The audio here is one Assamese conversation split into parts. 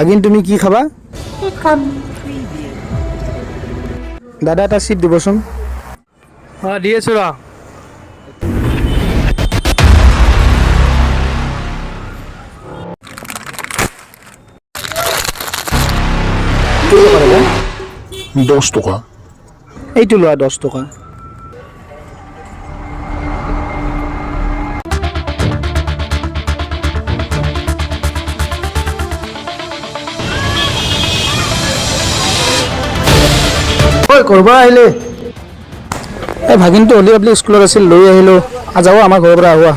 ভাগিন তুমি কি খাবা? কেক খাম। দাদা এটা চিট দিবচোন। দি আছোঁ ৰ। কেই টকা দাদা? 10 টকা। এইটো লোৱা 10 টকা। ঐ কৰবা আহিলে? এই ভাগিনটো অলি আপলি স্কুলত আছিল, লৈ আহিলোঁ। যাওঁ আমাৰ ঘৰৰ পৰা আহোৱা।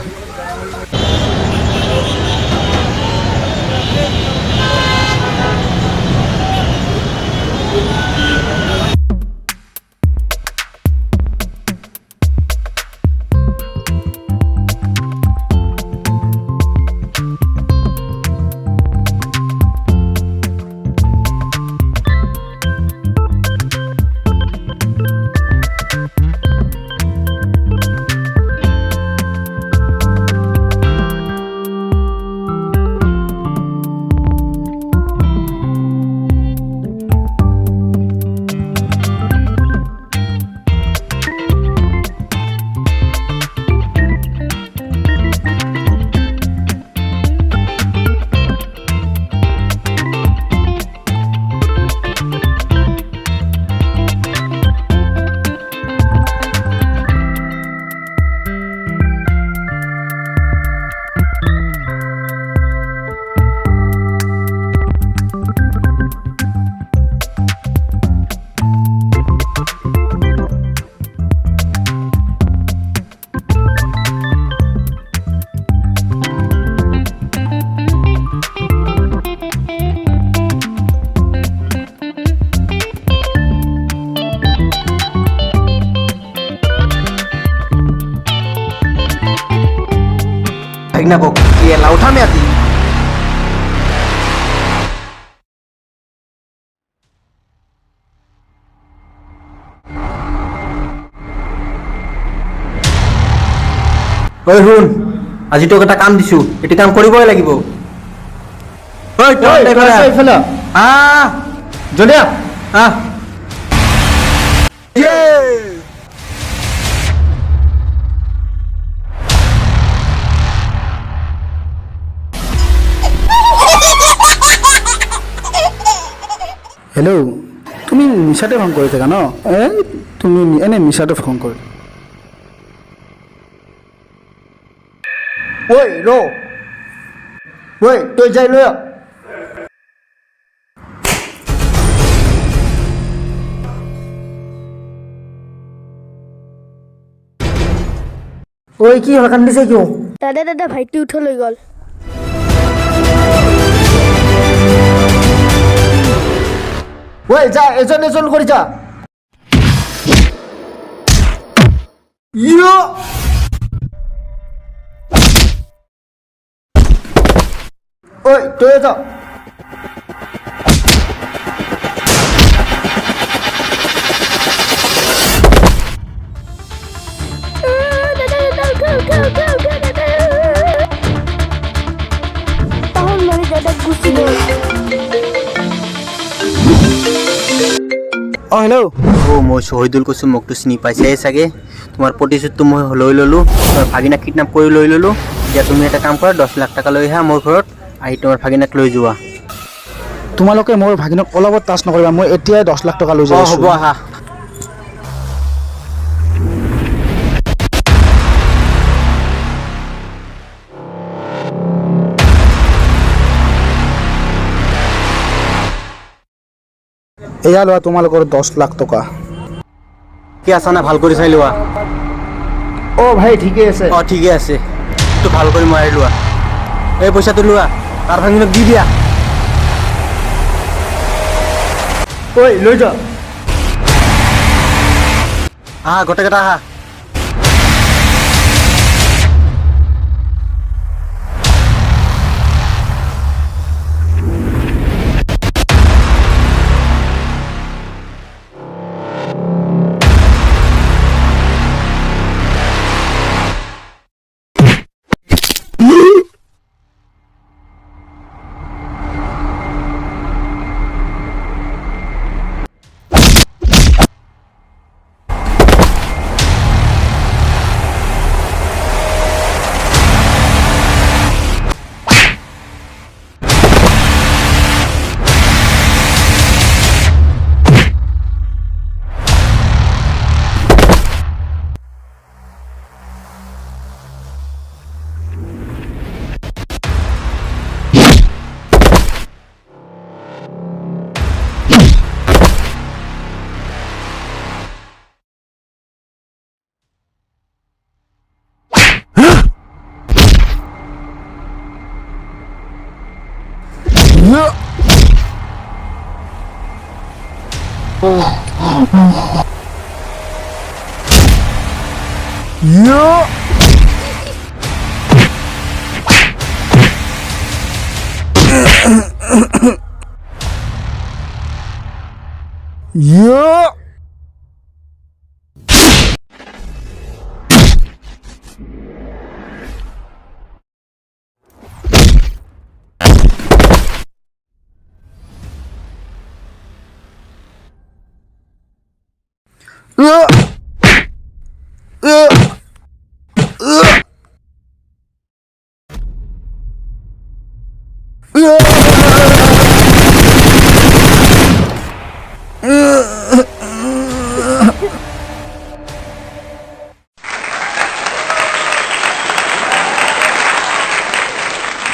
भागना को ये लाउठा में आती ओय हुन আজি তোক এটা কাম দিছো এটি কাম কৰিবই লাগিব ওই তো এইফালে আ জলিয়া আ হেল্ল', তুমি মিছাতে ফোন কৰি থাকা ন? তুমি এনে মিছাতে ফোন কৰি। ওই লো ওই তুই যাই লো ওই কি হল কান্দিছে কিয়? দাদা ভাইটি উঠো লৈ গল। ওই যা এজন করে যা ইয়ো ওই তুই যা হেল্ল', ও মই শহীদুল কৈছো মোক তো চিনি পাইছে চাগে তোমার প্ৰতিশোধটো মই লৈ ললো তোমাৰ ভাগিনা কিডন্যাপ কৰি লৈ ললো এতিয়া তুমি এটা কাম কৰা 10 লাখ টাকা লৈ আহা মোৰ ঘৰত আহি তোমাৰ ভাগিনাক লৈ যোৱা তোমালোকে মোৰ ভাগিনক অলপত টাচ নকৰিবা মই এতিয়াই 10 লাখ টকা লৈ যাই আছো হ'ব আহা এয়া লোৱা তোমালোকৰ 10 লাখ টকা কি আছা না ভাল কৰি চাই লোৱা ও ভাই ঠিকই আছে ঠিকই আছে তো ভাল কৰি মাৰি লোৱা এই পইচাটো লোৱা তাৰ ভাগিনক দি দিয়া ঐ লৈ যা গোটেইকেইটা আহা